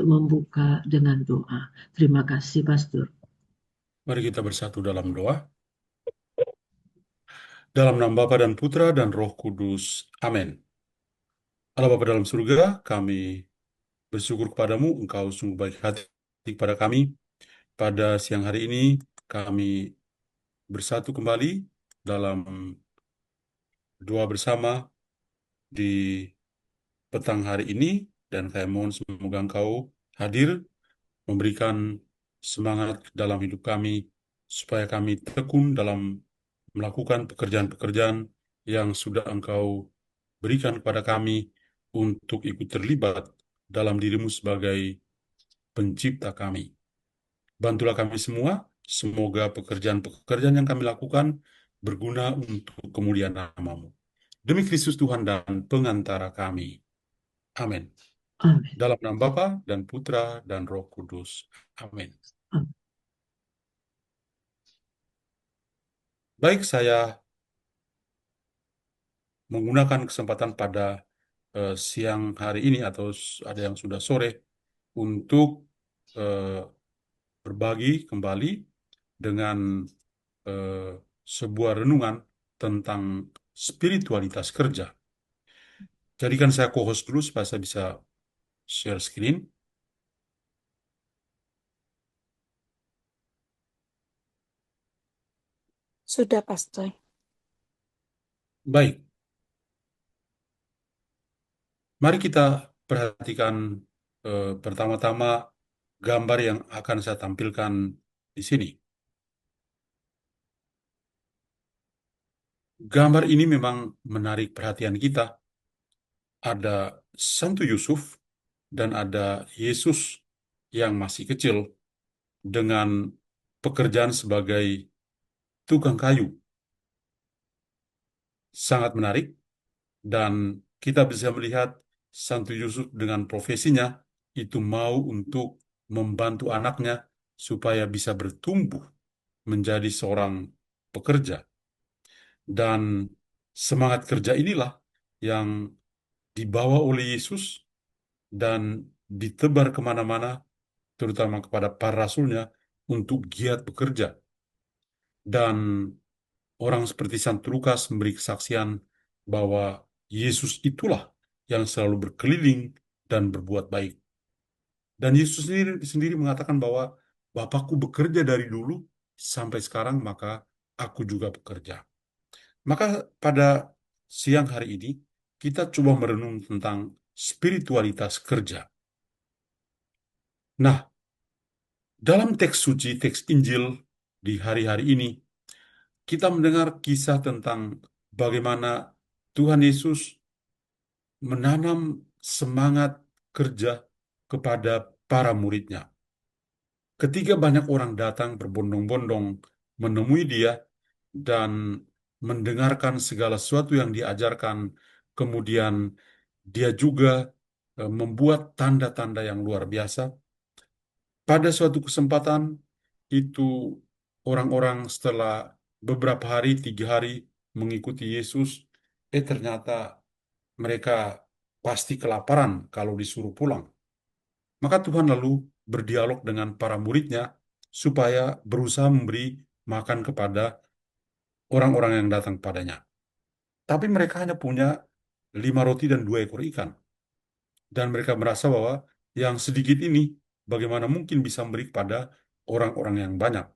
untuk membuka dengan doa. Terima kasih, Pastor. Mari kita bersatu dalam doa. Dalam nama Bapa dan Putra dan Roh Kudus. Amin. Allah Bapa dalam surga, kami bersyukur kepadamu, Engkau sungguh baik hati kepada kami. Pada siang hari ini, kami bersatu kembali dalam doa bersama di petang hari ini, dan kami mohon semoga Engkau hadir, memberikan semangat dalam hidup kami, supaya kami tekun dalam melakukan pekerjaan-pekerjaan yang sudah Engkau berikan kepada kami untuk ikut terlibat dalam dirimu sebagai pencipta kami. Bantulah kami semua, semoga pekerjaan-pekerjaan yang kami lakukan berguna untuk kemuliaan namamu. Demi Kristus Tuhan dan pengantara kami. Amin. Amin. Dalam nama Bapa dan Putra dan Roh Kudus. Amin. Amin. Baik, saya menggunakan kesempatan pada siang hari ini atau ada yang sudah sore untuk eh, berbagi kembali dengan eh, sebuah renungan tentang spiritualitas kerja. Jadikan saya co-host dulu supaya saya bisa share screen. Sudah, Pastor. Baik, mari kita perhatikan pertama-tama gambar yang akan saya tampilkan di sini. Gambar ini memang menarik perhatian kita. Ada Santo Yusuf dan ada Yesus yang masih kecil dengan pekerjaan sebagai tukang kayu. Sangat menarik, dan kita bisa melihat Santo Yusuf dengan profesinya itu mau untuk membantu anaknya supaya bisa bertumbuh menjadi seorang pekerja. Dan semangat kerja inilah yang dibawa oleh Yesus dan ditebar kemana-mana, terutama kepada para rasulnya, untuk giat bekerja. Dan orang seperti Santo Lukas memberi kesaksian bahwa Yesus itulah yang selalu berkeliling dan berbuat baik. Dan Yesus sendiri mengatakan bahwa Bapakku bekerja dari dulu sampai sekarang, maka aku juga bekerja. Maka pada siang hari ini, kita coba merenung tentang spiritualitas kerja. Nah, dalam teks suci, teks Injil di hari-hari ini, kita mendengar kisah tentang bagaimana Tuhan Yesus menanam semangat kerja kepada para muridnya. Ketika banyak orang datang berbondong-bondong menemui dia dan mendengarkan segala sesuatu yang diajarkan, kemudian dia juga membuat tanda-tanda yang luar biasa. Pada suatu kesempatan itu orang-orang setelah beberapa hari, 3 hari mengikuti Yesus, ternyata mereka pasti kelaparan kalau disuruh pulang. Maka Tuhan lalu berdialog dengan para muridnya supaya berusaha memberi makan kepada orang-orang yang datang padanya. Tapi mereka hanya punya 5 roti dan 2 ekor ikan. Dan mereka merasa bahwa yang sedikit ini bagaimana mungkin bisa memberi kepada orang-orang yang banyak.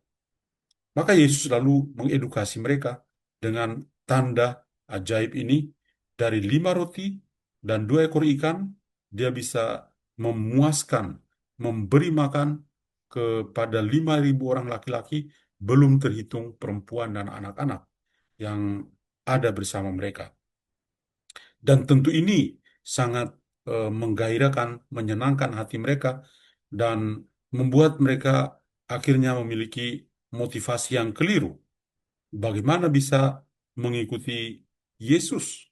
Maka Yesus lalu mengedukasi mereka dengan tanda ajaib ini. Dari 5 roti dan 2 ekor ikan, dia bisa memuaskan, memberi makan kepada 5.000 orang laki-laki, belum terhitung perempuan dan anak-anak yang ada bersama mereka. Dan tentu ini sangat menggairahkan, menyenangkan hati mereka, dan membuat mereka akhirnya memiliki motivasi yang keliru. Bagaimana bisa mengikuti Yesus?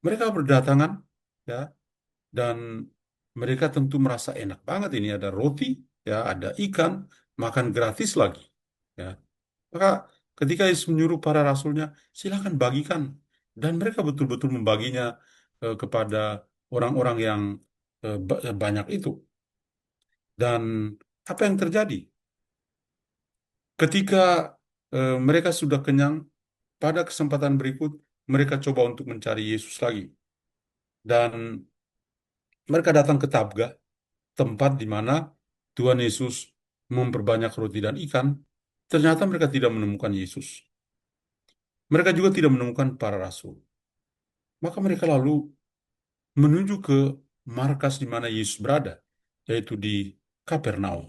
Mereka berdatangan, ya, dan mereka tentu merasa enak banget, ini ada roti, ya, ada ikan, makan gratis lagi, ya. Maka ketika Yesus menyuruh para rasulnya, silakan bagikan, dan mereka betul-betul membaginya kepada orang-orang yang banyak itu. Dan apa yang terjadi? Ketika mereka sudah kenyang, pada kesempatan berikut mereka coba untuk mencari Yesus lagi. Dan mereka datang ke Tabga, tempat di mana Tuhan Yesus memperbanyak roti dan ikan. Ternyata mereka tidak menemukan Yesus. Mereka juga tidak menemukan para rasul. Maka mereka lalu menuju ke markas di mana Yesus berada, yaitu di Kapernaum.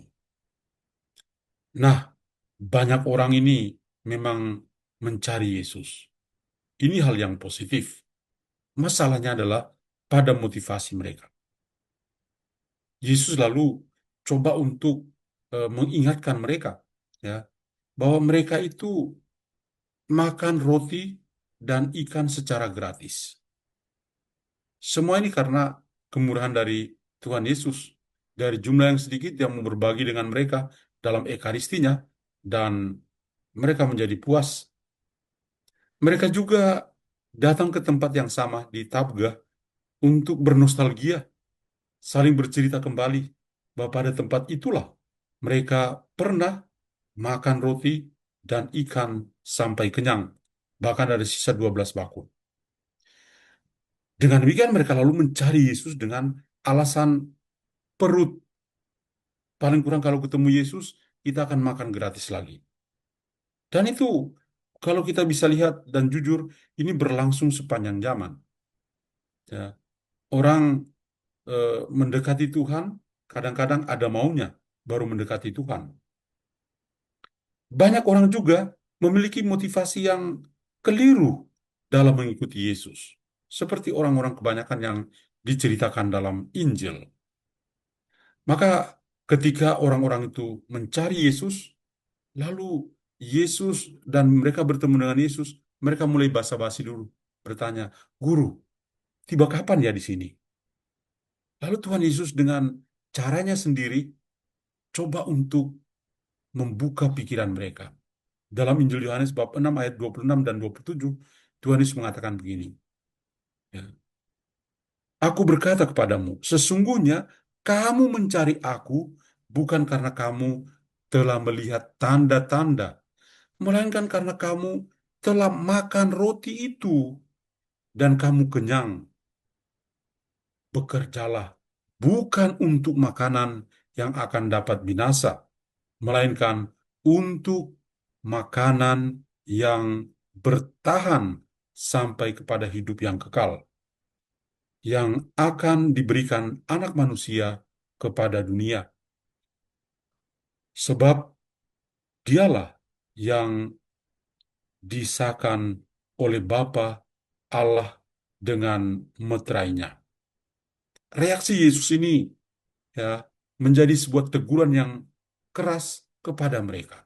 Nah, banyak orang ini memang mencari Yesus. Ini hal yang positif. Masalahnya adalah pada motivasi mereka. Yesus lalu coba untuk mengingatkan mereka, ya, bahwa mereka itu makan roti dan ikan secara gratis. Semua ini karena kemurahan dari Tuhan Yesus. Dari jumlah yang sedikit yang mau berbagi dengan mereka dalam ekaristinya, dan mereka menjadi puas. Mereka juga datang ke tempat yang sama di Tabga untuk bernostalgia, saling bercerita kembali bahwa pada tempat itulah mereka pernah makan roti dan ikan sampai kenyang, bahkan ada sisa 12 bakul. Dengan demikian mereka lalu mencari Yesus dengan alasan perut. Paling kurang kalau ketemu Yesus, kita akan makan gratis lagi. Dan itu, kalau kita bisa lihat dan jujur, ini berlangsung sepanjang zaman. Ya. Orang mendekati Tuhan, kadang-kadang ada maunya, baru mendekati Tuhan. Banyak orang juga memiliki motivasi yang keliru dalam mengikuti Yesus. Seperti orang-orang kebanyakan yang diceritakan dalam Injil. Maka ketika orang-orang itu mencari Yesus, lalu Yesus dan mereka bertemu dengan Yesus, mereka mulai basa-basi dulu, bertanya, "Guru, tiba kapan ya di sini?" Lalu Tuhan Yesus dengan caranya sendiri coba untuk membuka pikiran mereka. Dalam Injil Yohanes bab 6 ayat 26 dan 27, Tuhan Yesus mengatakan begini, ya, "Aku berkata kepadamu, sesungguhnya kamu mencari aku bukan karena kamu telah melihat tanda-tanda, melainkan karena kamu telah makan roti itu dan kamu kenyang. Bekerjalah bukan untuk makanan yang akan dapat binasa, melainkan untuk makanan yang bertahan sampai kepada hidup yang kekal, yang akan diberikan Anak Manusia kepada dunia. Sebab dialah yang disahkan oleh Bapa Allah dengan meterainya." Reaksi Yesus ini, ya, menjadi sebuah teguran yang keras kepada mereka.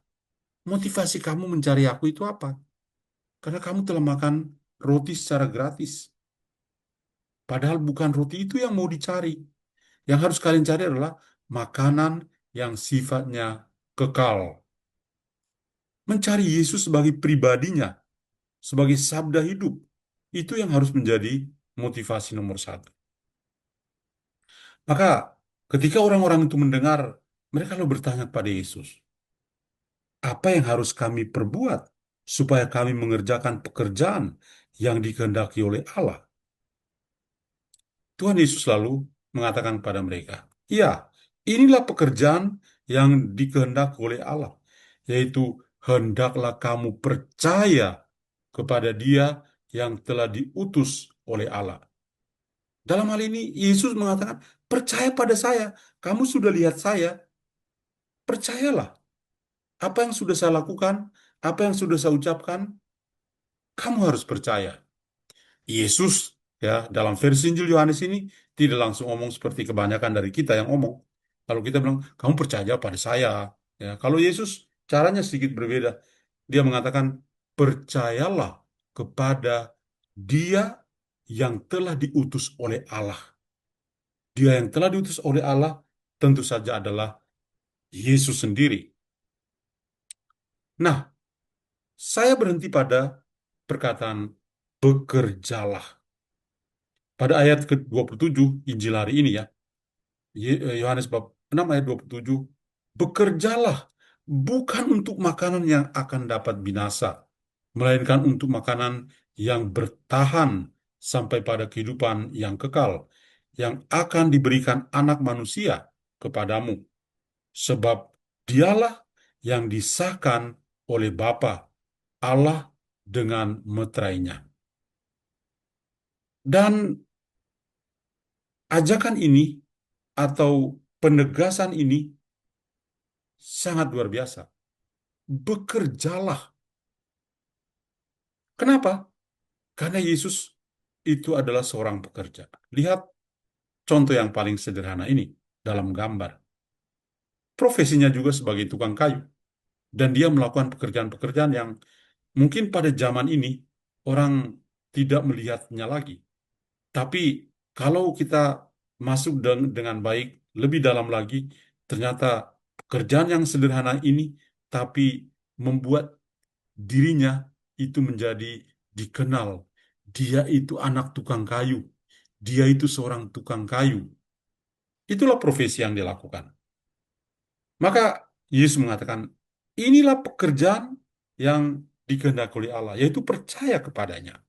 Motivasi kamu mencari aku itu apa? Karena kamu telah makan roti secara gratis. Padahal bukan roti itu yang mau dicari. Yang harus kalian cari adalah makanan yang sifatnya kekal. Mencari Yesus sebagai pribadinya, sebagai sabda hidup, itu yang harus menjadi motivasi nomor satu. Maka ketika orang-orang itu mendengar, mereka lalu bertanya kepada Yesus, "Apa yang harus kami perbuat supaya kami mengerjakan pekerjaan yang dikehendaki oleh Allah?" Tuhan Yesus lalu mengatakan kepada mereka, "Ya, inilah pekerjaan yang dikehendaki oleh Allah, yaitu hendaklah kamu percaya kepada Dia yang telah diutus oleh Allah." Dalam hal ini, Yesus mengatakan, "Percaya pada saya, kamu sudah lihat saya, percayalah. Apa yang sudah saya lakukan, apa yang sudah saya ucapkan, kamu harus percaya." Yesus, ya, dalam versi Injil Yohanes ini tidak langsung ngomong seperti kebanyakan dari kita yang ngomong. Kalau kita bilang, "Kamu percaya pada saya." Ya, kalau Yesus caranya sedikit berbeda. Dia mengatakan, "Percayalah kepada Dia yang telah diutus oleh Allah." Dia yang telah diutus oleh Allah tentu saja adalah Yesus sendiri. Nah, saya berhenti pada perkataan bekerjalah. Pada ayat ke-27 Injil hari ini, ya, Yohanes bab 6 ayat 27, bekerjalah bukan untuk makanan yang akan dapat binasa, melainkan untuk makanan yang bertahan sampai pada kehidupan yang kekal, yang akan diberikan Anak Manusia kepadamu, sebab dialah yang disahkan oleh Bapa Allah dengan meterainya. Dan ajakan ini atau penegasan ini sangat luar biasa. Bekerjalah. Kenapa? Karena Yesus itu adalah seorang pekerja. Lihat contoh yang paling sederhana ini dalam gambar. Profesinya juga sebagai tukang kayu. Dan dia melakukan pekerjaan-pekerjaan yang mungkin pada zaman ini orang tidak melihatnya lagi. Tapi kalau kita masuk dengan baik, lebih dalam lagi, ternyata pekerjaan yang sederhana ini tapi membuat dirinya itu menjadi dikenal. Dia itu anak tukang kayu. Dia itu seorang tukang kayu. Itulah profesi yang dilakukan. Maka Yesus mengatakan, inilah pekerjaan yang dikehendaki oleh Allah, yaitu percaya kepadanya.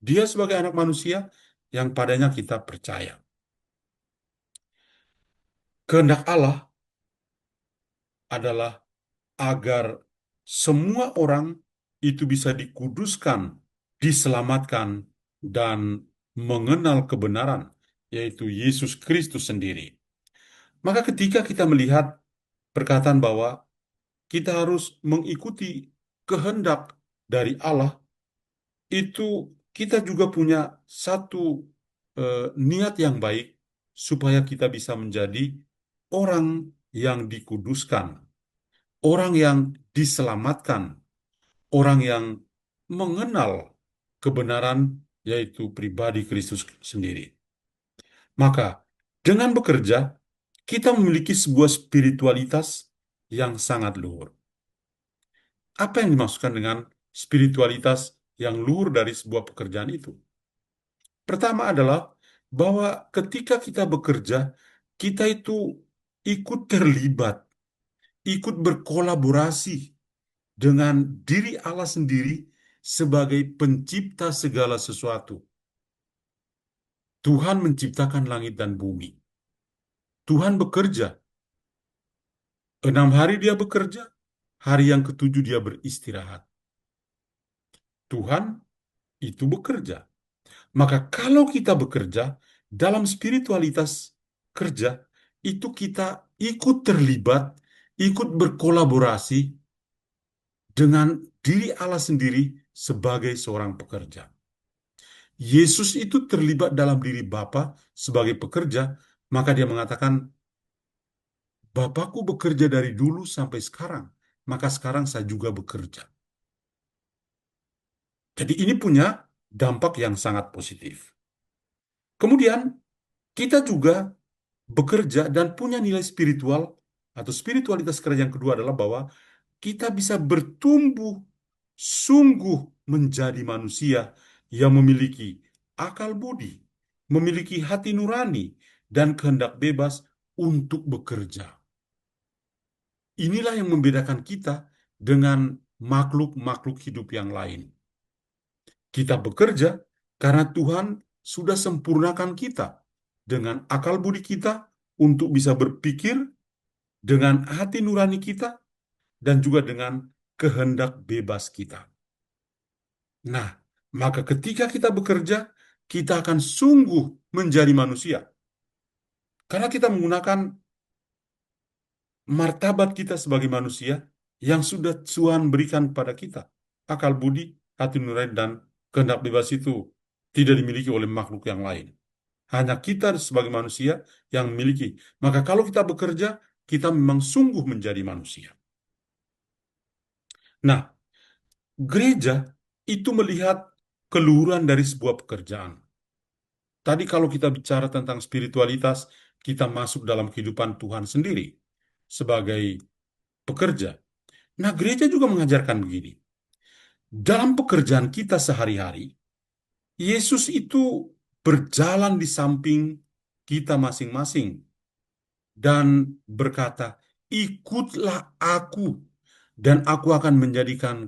Dia sebagai anak manusia yang padanya kita percaya. Kehendak Allah adalah agar semua orang itu bisa dikuduskan, diselamatkan, dan mengenal kebenaran, yaitu Yesus Kristus sendiri. Maka ketika kita melihat perkataan bahwa kita harus mengikuti kehendak dari Allah, itu kita juga punya satu niat yang baik supaya kita bisa menjadi orang yang dikuduskan, orang yang diselamatkan, orang yang mengenal kebenaran, yaitu pribadi Kristus sendiri. Maka dengan bekerja, kita memiliki sebuah spiritualitas yang sangat luhur. Apa yang dimaksudkan dengan spiritualitas yang luhur dari sebuah pekerjaan itu? Pertama adalah bahwa ketika kita bekerja, kita itu ikut terlibat, ikut berkolaborasi dengan diri Allah sendiri sebagai pencipta segala sesuatu. Tuhan menciptakan langit dan bumi. Tuhan bekerja. 6 hari dia bekerja, hari yang ketujuh dia beristirahat. Tuhan itu bekerja. Maka kalau kita bekerja dalam spiritualitas kerja, itu kita ikut terlibat, ikut berkolaborasi dengan diri Allah sendiri sebagai seorang pekerja. Yesus itu terlibat dalam diri Bapa sebagai pekerja, maka dia mengatakan, Bapakku bekerja dari dulu sampai sekarang, maka sekarang saya juga bekerja. Jadi ini punya dampak yang sangat positif. Kemudian kita juga bekerja dan punya nilai spiritual atau spiritualitas kerja yang kedua adalah bahwa kita bisa bertumbuh sungguh menjadi manusia yang memiliki akal budi, memiliki hati nurani, dan kehendak bebas untuk bekerja. Inilah yang membedakan kita dengan makhluk-makhluk hidup yang lain. Kita bekerja karena Tuhan sudah sempurnakan kita dengan akal budi kita untuk bisa berpikir, dengan hati nurani kita, dan juga dengan kehendak bebas kita. Nah, maka ketika kita bekerja, kita akan sungguh menjadi manusia. Karena kita menggunakan martabat kita sebagai manusia yang sudah Tuhan berikan pada kita. Akal budi, hati nurani, dan kehendak bebas itu tidak dimiliki oleh makhluk yang lain. Hanya kita sebagai manusia yang memiliki. Maka kalau kita bekerja, kita memang sungguh menjadi manusia. Nah, gereja itu melihat keluhuran dari sebuah pekerjaan. Tadi kalau kita bicara tentang spiritualitas, kita masuk dalam kehidupan Tuhan sendiri sebagai pekerja. Nah, gereja juga mengajarkan begini. Dalam pekerjaan kita sehari-hari, Yesus itu berjalan di samping kita masing-masing. dan berkata, "Ikutlah aku, dan aku akan menjadikan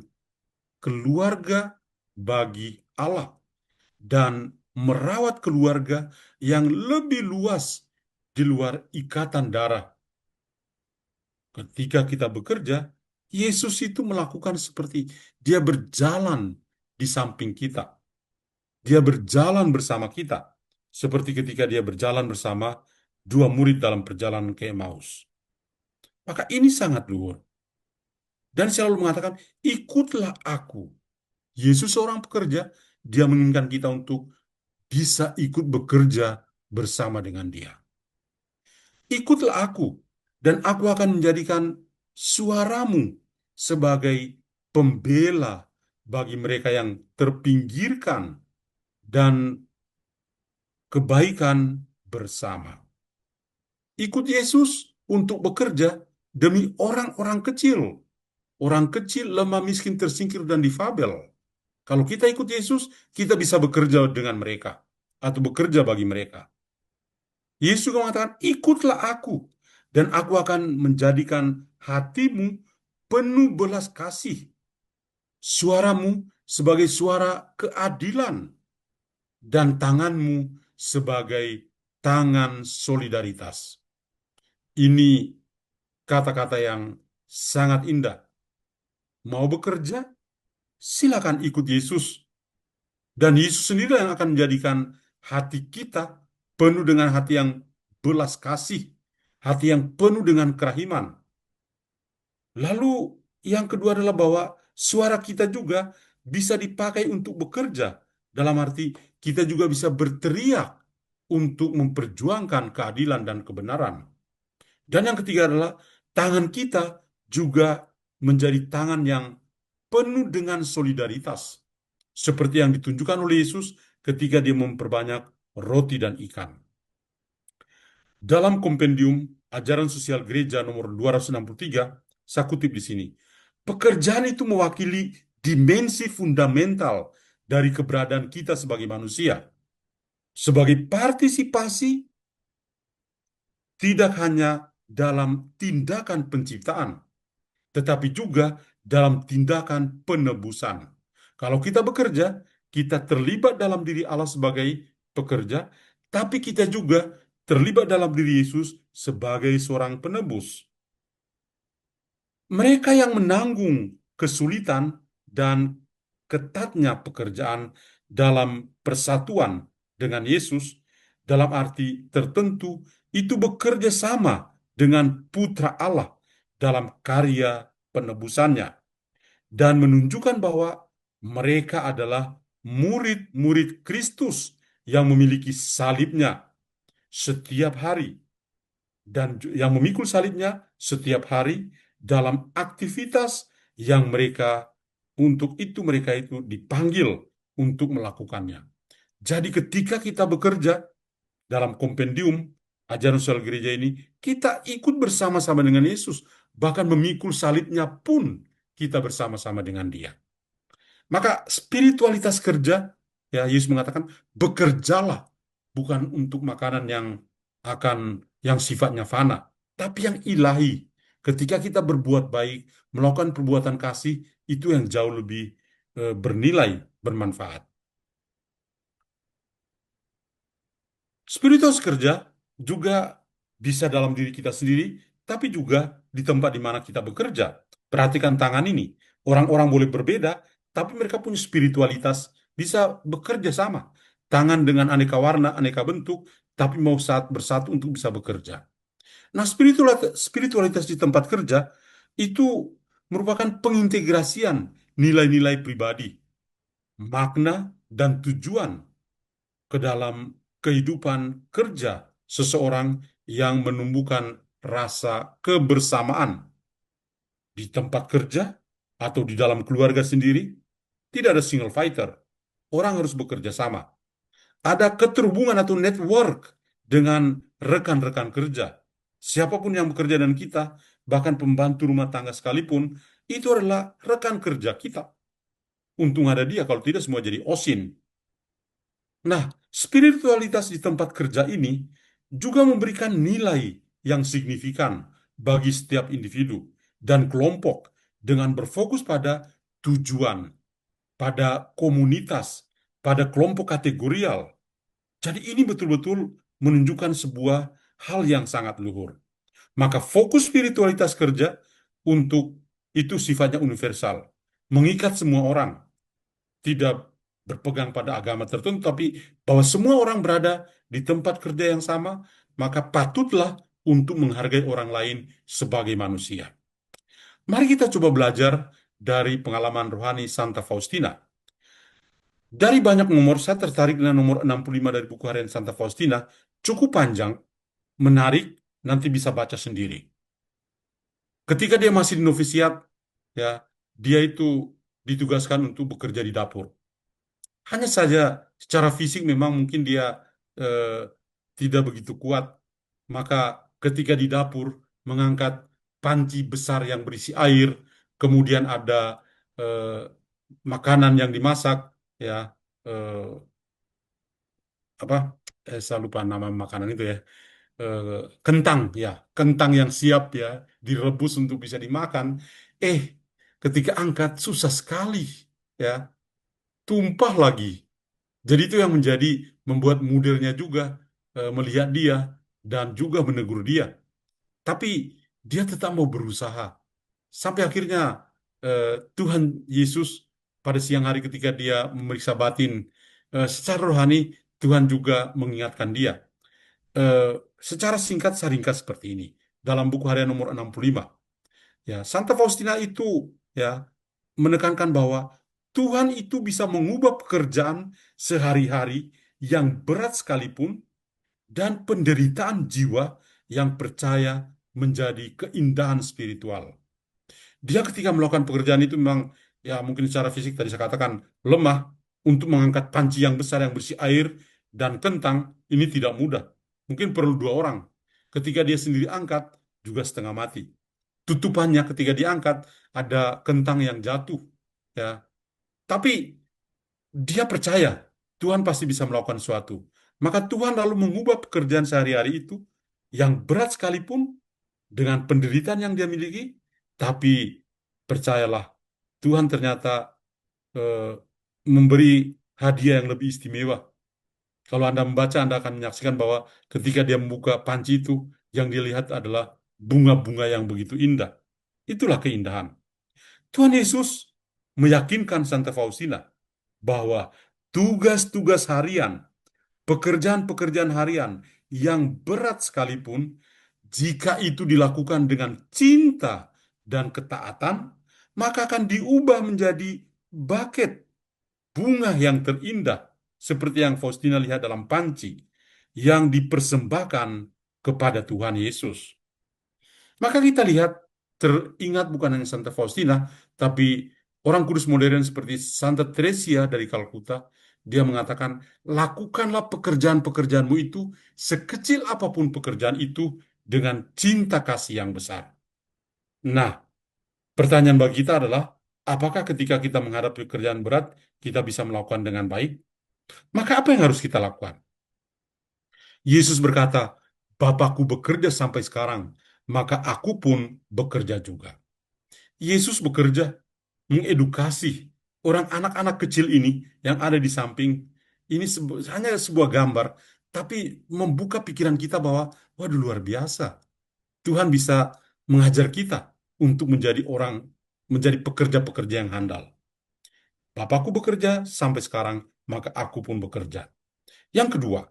keluarga bagi Allah dan merawat keluarga yang lebih luas di luar ikatan darah." Ketika kita bekerja, Yesus itu melakukan seperti dia berjalan di samping kita. Dia berjalan bersama kita. Seperti ketika dia berjalan bersama dua murid dalam perjalanan ke Emmaus. Maka ini sangat luhur. Dan selalu mengatakan, ikutlah aku. Yesus seorang pekerja, dia menginginkan kita untuk bisa ikut bekerja bersama dengan dia. Ikutlah aku, dan aku akan menjadikan suaramu sebagai pembela bagi mereka yang terpinggirkan dan kebaikan bersama. Ikut Yesus untuk bekerja demi orang-orang kecil. Orang kecil, lemah, miskin, tersingkir, dan difabel. Kalau kita ikut Yesus, kita bisa bekerja dengan mereka atau bekerja bagi mereka. Yesus juga mengatakan, ikutlah aku, dan aku akan menjadikan hatimu penuh belas kasih, suaramu sebagai suara keadilan, dan tanganmu sebagai tangan solidaritas. Ini kata-kata yang sangat indah. Mau bekerja? Silakan ikut Yesus. Dan Yesus sendiri yang akan menjadikan hati kita penuh dengan hati yang belas kasih, hati yang penuh dengan kerahiman. Lalu yang kedua adalah bahwa suara kita juga bisa dipakai untuk bekerja. Dalam arti kita juga bisa berteriak untuk memperjuangkan keadilan dan kebenaran. Dan yang ketiga adalah tangan kita juga menjadi tangan yang penuh dengan solidaritas. Seperti yang ditunjukkan oleh Yesus ketika dia memperbanyak roti dan ikan. Dalam kompendium Ajaran Sosial Gereja nomor 263, saya kutip di sini. Pekerjaan itu mewakili dimensi fundamental dari keberadaan kita sebagai manusia. Sebagai partisipasi tidak hanya dalam tindakan penciptaan, tetapi juga dalam tindakan penebusan. Kalau kita bekerja, kita terlibat dalam diri Allah sebagai pekerja, tapi kita juga terlibat dalam diri Yesus sebagai seorang penebus. Mereka yang menanggung kesulitan dan ketatnya pekerjaan dalam persatuan dengan Yesus, dalam arti tertentu, itu bekerja sama dengan Putra Allah dalam karya penebusannya, dan menunjukkan bahwa mereka adalah murid-murid Kristus yang memiliki salibnya setiap hari, dan yang memikul salibnya setiap hari dalam aktivitas yang mereka mereka itu dipanggil untuk melakukannya. Jadi ketika kita bekerja dalam kompendium ajaran sosial gereja ini, kita ikut bersama-sama dengan Yesus, bahkan memikul salibnya pun kita bersama-sama dengan dia. Maka spiritualitas kerja, ya Yesus mengatakan, bekerjalah bukan untuk makanan yang sifatnya fana, tapi yang ilahi. Ketika kita berbuat baik, melakukan perbuatan kasih, itu yang jauh lebih bernilai, bermanfaat. Spiritualitas kerja juga bisa dalam diri kita sendiri, tapi juga di tempat di mana kita bekerja. Perhatikan tangan ini. Orang-orang boleh berbeda, tapi mereka punya spiritualitas, bisa bekerja sama. Tangan dengan aneka warna, aneka bentuk, tapi mau saat bersatu untuk bisa bekerja. Nah, spiritualitas di tempat kerja itu merupakan pengintegrasian nilai-nilai pribadi, makna, dan tujuan ke dalam kehidupan kerja seseorang yang menumbuhkan rasa kebersamaan di tempat kerja atau di dalam keluarga sendiri. Tidak ada single fighter. Orang harus bekerja sama. Ada keterhubungan atau network dengan rekan-rekan kerja. Siapapun yang bekerja dengan kita, bahkan pembantu rumah tangga sekalipun, itu adalah rekan kerja kita. Untung ada dia, kalau tidak semua jadi OSIN. Nah, spiritualitas di tempat kerja ini juga memberikan nilai yang signifikan bagi setiap individu dan kelompok dengan berfokus pada tujuan, pada komunitas, pada kelompok kategorial. Jadi ini betul-betul menunjukkan sebuah hal yang sangat luhur. Maka fokus spiritualitas kerja untuk itu sifatnya universal, mengikat semua orang, tidak berpegang pada agama tertentu, tapi bahwa semua orang berada di tempat kerja yang sama, maka patutlah untuk menghargai orang lain sebagai manusia. Mari kita coba belajar dari pengalaman rohani Santa Faustina. Dari banyak nomor, saya tertarik dengan nomor 65 dari buku harian Santa Faustina, cukup panjang, menarik, nanti bisa baca sendiri. Ketika dia masih di novisiat, ya, dia itu ditugaskan untuk bekerja di dapur. Hanya saja secara fisik memang mungkin dia eh, tidak begitu kuat. Maka ketika di dapur mengangkat panci besar yang berisi air, kemudian ada eh, makanan yang dimasak, ya, eh, apa? Saya lupa nama makanan itu ya. Eh, Kentang, ya, kentang yang siap ya direbus untuk bisa dimakan. Eh, ketika angkat susah sekali, ya, tumpah lagi. Jadi itu yang membuat modelnya juga melihat dia dan juga menegur dia. Tapi dia tetap mau berusaha. Sampai akhirnya eh, Tuhan Yesus pada siang hari ketika dia memeriksa batin secara rohani, Tuhan juga mengingatkan dia. Eh, Secara singkat saya ringkas seperti ini. Dalam buku harian nomor 65. Ya, Santa Faustina itu ya menekankan bahwa Tuhan itu bisa mengubah pekerjaan sehari-hari yang berat sekalipun dan penderitaan jiwa yang percaya menjadi keindahan spiritual. Dia ketika melakukan pekerjaan itu memang ya mungkin secara fisik tadi saya katakan lemah untuk mengangkat panci yang besar yang berisi air dan kentang ini tidak mudah. Mungkin perlu dua orang. Ketika dia sendiri angkat juga setengah mati. Tutupannya ketika diangkat ada kentang yang jatuh ya. Tapi dia percaya Tuhan pasti bisa melakukan sesuatu. Maka Tuhan lalu mengubah pekerjaan sehari-hari itu yang berat sekalipun dengan penderitaan yang dia miliki, tapi percayalah Tuhan ternyata eh, memberi hadiah yang lebih istimewa. Kalau Anda membaca, Anda akan menyaksikan bahwa ketika dia membuka panci itu, yang dilihat adalah bunga-bunga yang begitu indah. Itulah keindahan. Tuhan Yesus meyakinkan Santa Faustina bahwa tugas-tugas harian, pekerjaan-pekerjaan harian yang berat sekalipun, jika itu dilakukan dengan cinta dan ketaatan, maka akan diubah menjadi buket bunga yang terindah, seperti yang Faustina lihat dalam panci, yang dipersembahkan kepada Tuhan Yesus. Maka kita lihat, teringat bukan hanya Santa Faustina, tapi orang kudus modern seperti Santa Teresia dari Kalkuta, dia mengatakan, lakukanlah pekerjaan-pekerjaanmu itu, sekecil apapun pekerjaan itu, dengan cinta kasih yang besar. Nah, pertanyaan bagi kita adalah, apakah ketika kita menghadapi pekerjaan berat, kita bisa melakukan dengan baik? Maka apa yang harus kita lakukan? Yesus berkata, Bapakku bekerja sampai sekarang, maka aku pun bekerja juga. Yesus bekerja mengedukasi orang anak-anak kecil ini yang ada di samping. Ini hanya sebuah gambar, tapi membuka pikiran kita bahwa, waduh luar biasa. Tuhan bisa mengajar kita untuk menjadi orang, menjadi pekerja-pekerja yang handal. Bapakku bekerja sampai sekarang, maka aku pun bekerja. Yang kedua,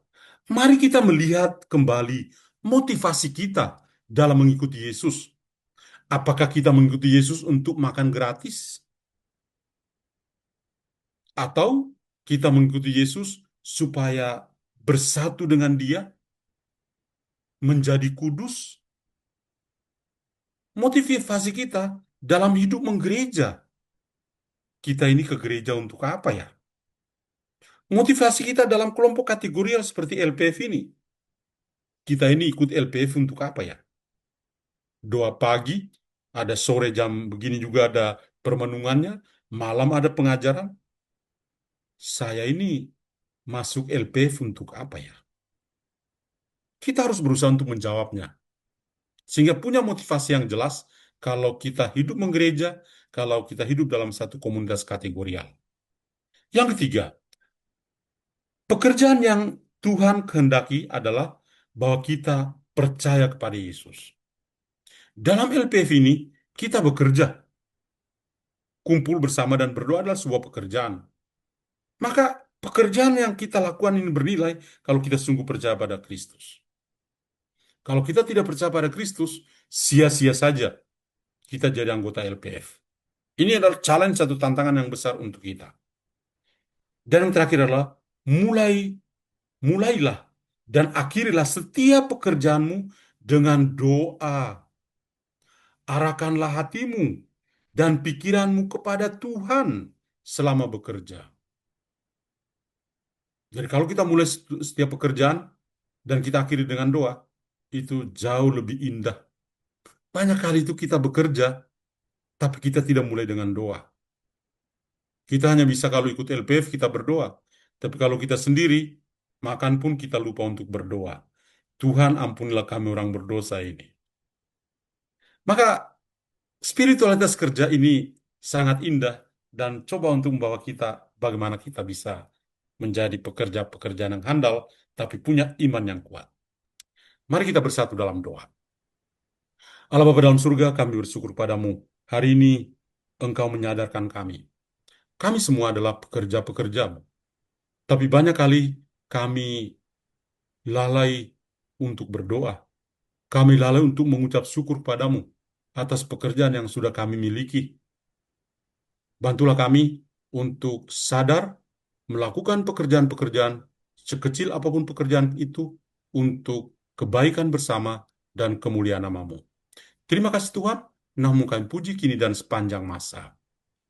mari kita melihat kembali motivasi kita dalam mengikuti Yesus. Apakah kita mengikuti Yesus untuk makan gratis? Atau kita mengikuti Yesus supaya bersatu dengan Dia, menjadi kudus? Motivasi kita dalam hidup menggereja. Kita ini ke gereja untuk apa ya? Motivasi kita dalam kelompok kategorial seperti LPF ini. Kita ini ikut LPF untuk apa ya? Doa pagi, ada sore jam begini juga ada permenungannya, malam ada pengajaran. Saya ini masuk LPF untuk apa ya? Kita harus berusaha untuk menjawabnya. Sehingga punya motivasi yang jelas kalau kita hidup menggereja, kalau kita hidup dalam satu komunitas kategorial. Yang ketiga, pekerjaan yang Tuhan kehendaki adalah bahwa kita percaya kepada Yesus. Dalam LPF ini, kita bekerja. Kumpul bersama dan berdoa adalah sebuah pekerjaan. Maka pekerjaan yang kita lakukan ini bernilai kalau kita sungguh percaya pada Kristus. Kalau kita tidak percaya pada Kristus, sia-sia saja kita jadi anggota LPF. Ini adalah challenge, satu tantangan yang besar untuk kita. Dan yang terakhir adalah mulailah dan akhirilah setiap pekerjaanmu dengan doa. Arahkanlah hatimu dan pikiranmu kepada Tuhan selama bekerja. Jadi kalau kita mulai setiap pekerjaan dan kita akhiri dengan doa, itu jauh lebih indah. Banyak kali itu kita bekerja, tapi kita tidak mulai dengan doa. Kita hanya bisa kalau ikut LPF kita berdoa. Tapi kalau kita sendiri, makan pun kita lupa untuk berdoa. Tuhan ampunilah kami orang berdosa ini. Maka spiritualitas kerja ini sangat indah dan coba untuk membawa kita bagaimana kita bisa menjadi pekerja-pekerja yang handal tapi punya iman yang kuat. Mari kita bersatu dalam doa. Allah Bapa dalam surga, kami bersyukur padamu. Hari ini Engkau menyadarkan kami. Kami semua adalah pekerja-pekerja-Mu. Tapi banyak kali kami lalai untuk berdoa. Kami lalai untuk mengucap syukur padamu atas pekerjaan yang sudah kami miliki. Bantulah kami untuk sadar melakukan pekerjaan-pekerjaan, sekecil apapun pekerjaan itu, untuk kebaikan bersama dan kemuliaan nama-Mu. Terima kasih Tuhan, nama-Mu kami puji kini dan sepanjang masa.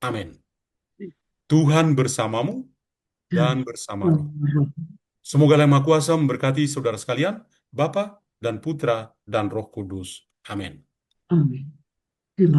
Amin. Tuhan bersamamu dan bersamamu. Semoga Allah Yang Maha Kuasa memberkati saudara sekalian, Bapa dan Putra dan Roh Kudus. Amin. Amin. Terima